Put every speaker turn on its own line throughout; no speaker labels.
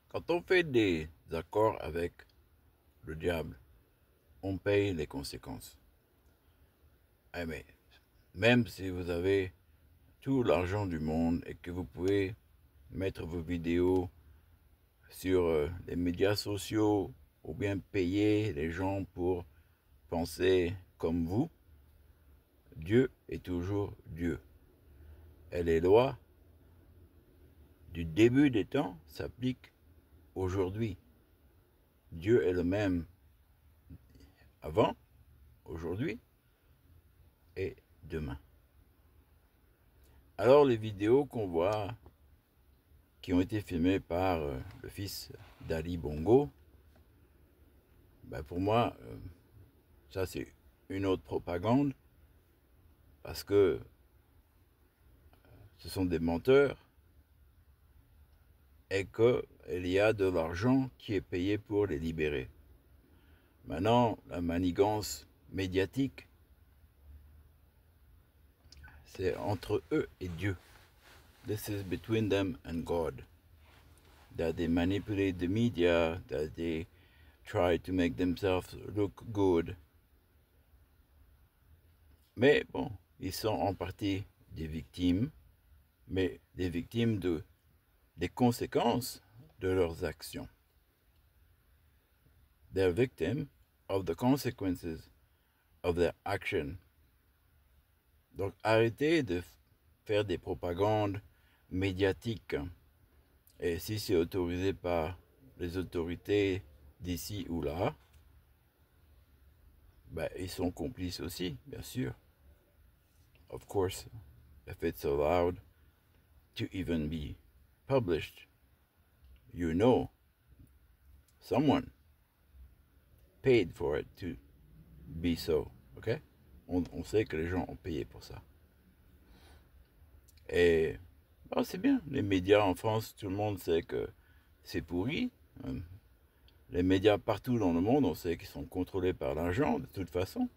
Quand on fait des accords avec le diable, on paye les conséquences. Eh mais, même si vous avez tout l'argent du monde et que vous pouvez mettre vos vidéos sur les médias sociaux ou bien payer les gens pour penser comme vous, Dieu est toujours Dieu. Et les lois du début des temps s'appliquent aujourd'hui. Dieu est le même avant, aujourd'hui et demain. Alors les vidéos qu'on voit, qui ont été filmées par le fils d'Ali Bongo, ben pour moi, ça c'est une autre propagande, parce que ce sont des menteurs et qu'il y a de l'argent qui est payé pour les libérer. Maintenant, la manigance médiatique, c'est entre eux et Dieu. This is between them and God. That they manipulate the media, that they try to make themselves look good. Mais bon, ils sont en partie des victimes, mais des victimes des conséquences de leurs actions. They're victims of the consequences of their action. Donc arrêtez de faire des propagandes médiatiques. Et si c'est autorisé par les autorités d'ici ou là, ben, ils sont complices aussi, bien sûr. Of course, if it's allowed to even be published, you know someone paid for it to be so, ok? On sait que les gens ont payé pour ça. Et bon, c'est bien, les médias en France, tout le monde sait que c'est pourri. Les médias partout dans le monde, on sait qu'ils sont contrôlés par l'argent, de toute façon.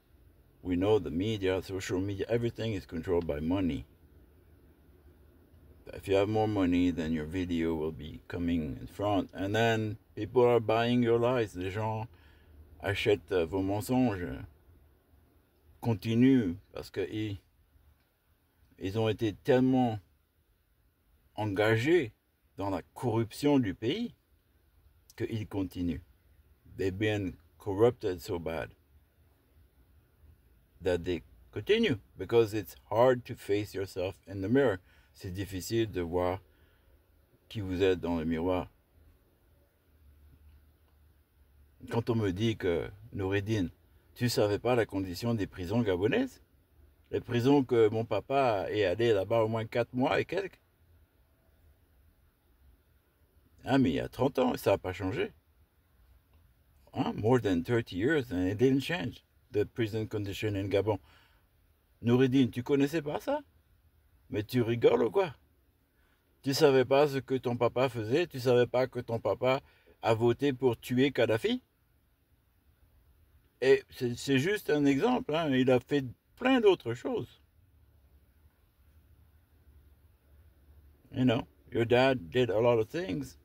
We know the media, social media, everything is controlled by money. If you have more money, then your video will be coming in front. And then people are buying your lies. Les gens achètent vos mensonges. Continuent parce qu'ils ont été tellement engagés dans la corruption du pays qu'ils continuent. They've been corrupted so bad that they continue because it's hard to face yourself in the mirror. C'est difficile de voir qui vous êtes dans le miroir. Quand on me dit que, Noureddin, tu ne savais pas la condition des prisons gabonaises? Les prisons que mon papa est allé là-bas au moins 4 mois et quelques. Ah, mais il y a 30 ans, ça n'a pas changé. Hein? More than 30 years and it didn't change, the prison condition in Gabon. Noureddin, tu connaissais pas ça? Mais tu rigoles ou quoi? Tu savais pas ce que ton papa faisait? Tu savais pas que ton papa a voté pour tuer Kadhafi? Et c'est juste un exemple, hein? Il a fait plein d'autres choses. You know, your dad did a lot of things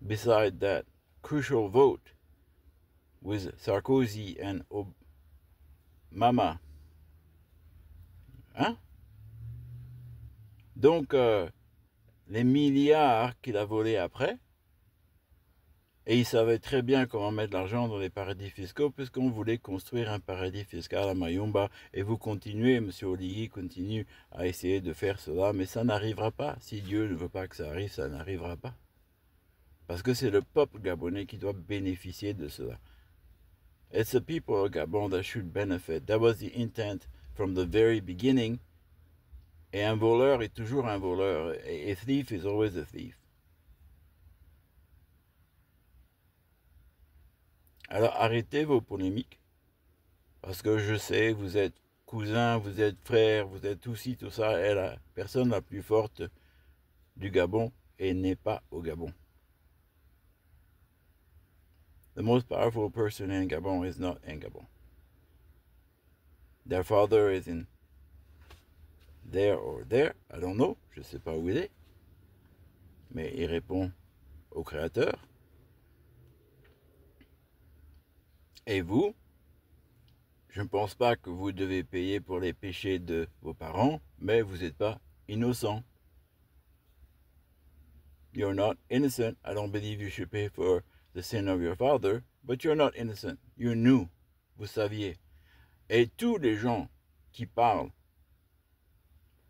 beside that crucial vote with Sarkozy and Obama. Hein? Donc, les milliards qu'il a volés après, et il savait très bien comment mettre l'argent dans les paradis fiscaux, puisqu'on voulait construire un paradis fiscal à Mayumba, et vous continuez, M. Oligui continue à essayer de faire cela, mais ça n'arrivera pas. Si Dieu ne veut pas que ça arrive, ça n'arrivera pas. Parce que c'est le peuple gabonais qui doit bénéficier de cela. It's the people of Gabon that should benefit. That was the intent from the very beginning. Et un voleur est toujours un voleur. A thief is always a thief. Alors arrêtez vos polémiques. Parce que je sais, vous êtes cousins, vous êtes frères, vous êtes tout ci, tout ça. Et la personne la plus forte du Gabon n'est pas au Gabon. The most powerful person in Gabon is not in Gabon. Their father is in there or there, I don't know, je ne sais pas où il est. Mais il répond au Créateur. Et vous, je ne pense pas que vous devez payer pour les péchés de vos parents, mais vous n'êtes pas innocent. You're not innocent. I don't believe you should pay for the sin of your father, but you're not innocent. You knew. Vous saviez. Et tous les gens qui parlent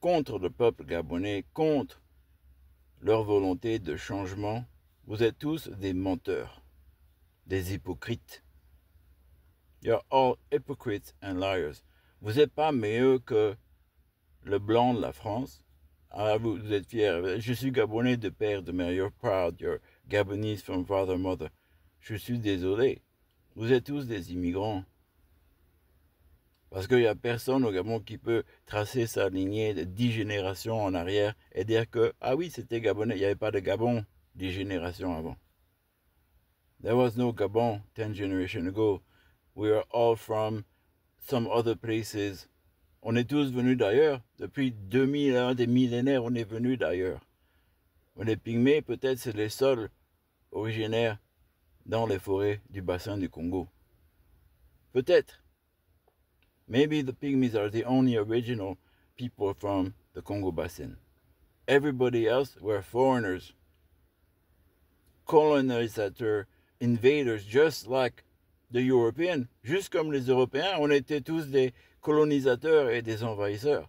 contre le peuple gabonais, contre leur volonté de changement, vous êtes tous des menteurs, des hypocrites. You're all hypocrites and liars. Vous n'êtes pas meilleur que le blanc de la France. Ah, vous êtes fiers. Je suis gabonais de père, de mère. You're proud. You're Gabonese from father, mother. Je suis désolé. Vous êtes tous des immigrants. Parce qu'il n'y a personne au Gabon qui peut tracer sa lignée de 10 générations en arrière et dire que, ah oui, c'était Gabonais. Il n'y avait pas de Gabon 10 générations avant. There was no Gabon 10 generations ago. We are all from some other places. On est tous venus d'ailleurs. Depuis 2000 ans, des millénaires, on est venus d'ailleurs. Les Pygmées, peut-être, c'est les seuls originaires dans les forêts du bassin du Congo. Peut-être. Maybe the Pygmies are the only original people from the Congo Basin. Everybody else were foreigners, colonizers, invaders, just like the Europeans. Juste comme les Européens, on était tous des colonisateurs et des envahisseurs.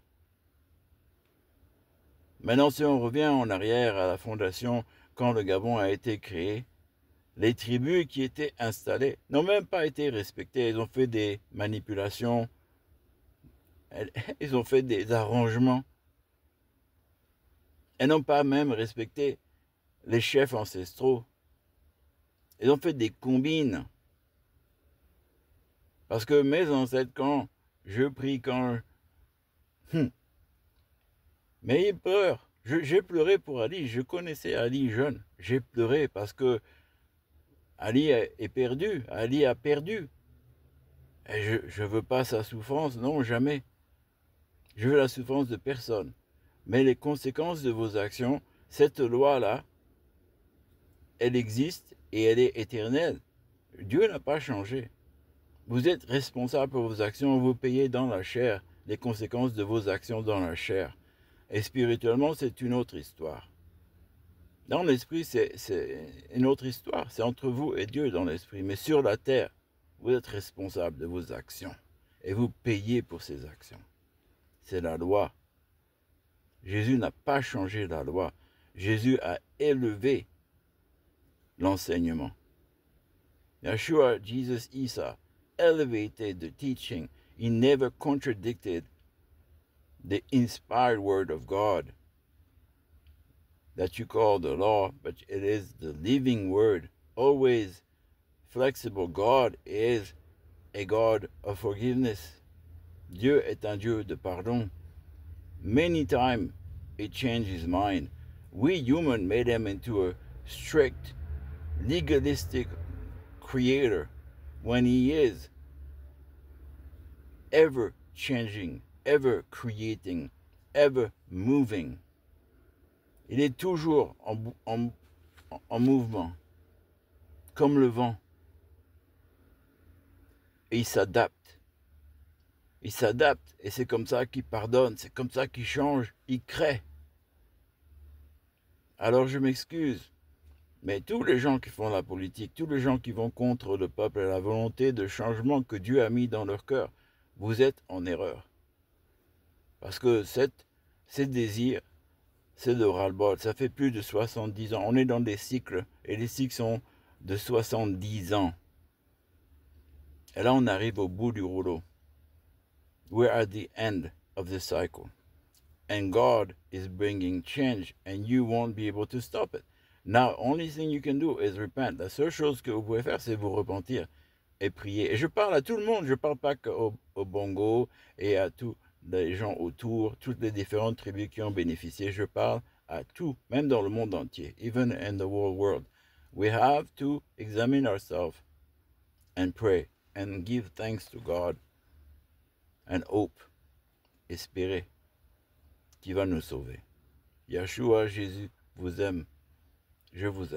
Maintenant, si on revient en arrière à la fondation, quand le Gabon a été créé, les tribus qui étaient installées n'ont même pas été respectées. Ils ont fait des manipulations, ils ont fait des arrangements. Elles n'ont pas même respecté les chefs ancestraux. Ils ont fait des combines. Parce que mes ancêtres, quand je prie, mais ils pleurent. J'ai pleuré pour Ali. Je connaissais Ali jeune. J'ai pleuré parce que Ali est perdu. Ali a perdu. Et je ne veux pas sa souffrance. Non, jamais. Je veux la souffrance de personne. Mais les conséquences de vos actions, cette loi-là, elle existe et elle est éternelle. Dieu n'a pas changé. Vous êtes responsable pour vos actions, vous payez dans la chair les conséquences de vos actions dans la chair. Et spirituellement, c'est une autre histoire. Dans l'esprit, c'est une autre histoire. C'est entre vous et Dieu dans l'esprit. Mais sur la terre, vous êtes responsable de vos actions. Et vous payez pour ces actions. C'est la loi. Jésus n'a pas changé la loi. Jésus a élevé l'enseignement. Yeshua, Jesus, Isa, elevated the teaching. He never contradicted the inspired word of God that you call the law, but it is the living word, always flexible. God is a God of forgiveness. Dieu est un Dieu de pardon. Many times he changed his mind. We humans made him into a strict, legalistic creator when he is ever changing, ever creating, ever moving. Il est toujours en mouvement, comme le vent. Et il s'adapte. Il s'adapte et c'est comme ça qu'il pardonne, c'est comme ça qu'il change, il crée. Alors je m'excuse, mais tous les gens qui font la politique, tous les gens qui vont contre le peuple et la volonté de changement que Dieu a mis dans leur cœur, vous êtes en erreur. Parce que ces désirs, c'est le ras-le-bol. Ça fait plus de 70 ans. On est dans des cycles et les cycles sont de 70 ans. Et là, on arrive au bout du rouleau. We're at the end of the cycle. And God is bringing change and you won't be able to stop it. Now, only thing you can do is repent. La seule chose que vous pouvez faire, c'est vous repentir et prier. Et je parle à tout le monde. Je ne parle pas qu'au Bongo et à tous les gens autour, toutes les différentes tribus qui ont bénéficié. Je parle à tout, même dans le monde entier, even in the whole world. We have to examine ourselves and pray and give thanks to God and hope, espérer qui va nous sauver. Yeshua, Jésus vous aime. Je vous aime.